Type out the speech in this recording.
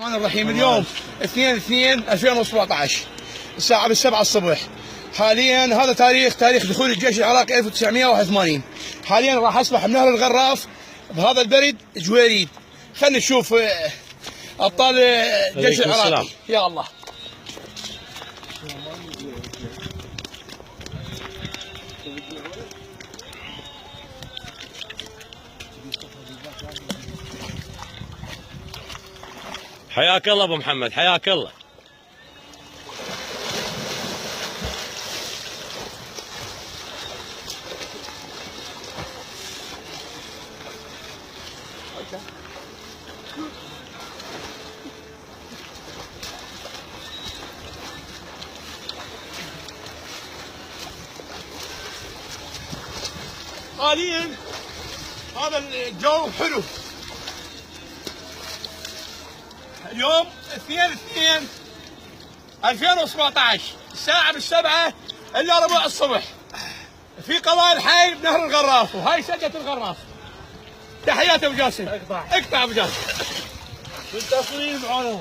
الرحمن الرحيم. اليوم 2/2/2017 الساعة 7 الصبح. حاليا هذا تاريخ دخول الجيش العراقي 1981. حاليا راح اسبح بنهر الغراف بهذا البرد جويريد. خلينا نشوف ابطال الجيش العراقي. يا الله. حياك الله ابو محمد، حياك الله. حاليا هذا الجو حلو. اليوم 2/2/2017 الساعة 7 إلا ربع الصبح في قضاء الحي بنهر الغراف، وهاي سجة الغراف. تحياتي ابو جاسم. اقطع ابو جاسم. بالتصوير معانا.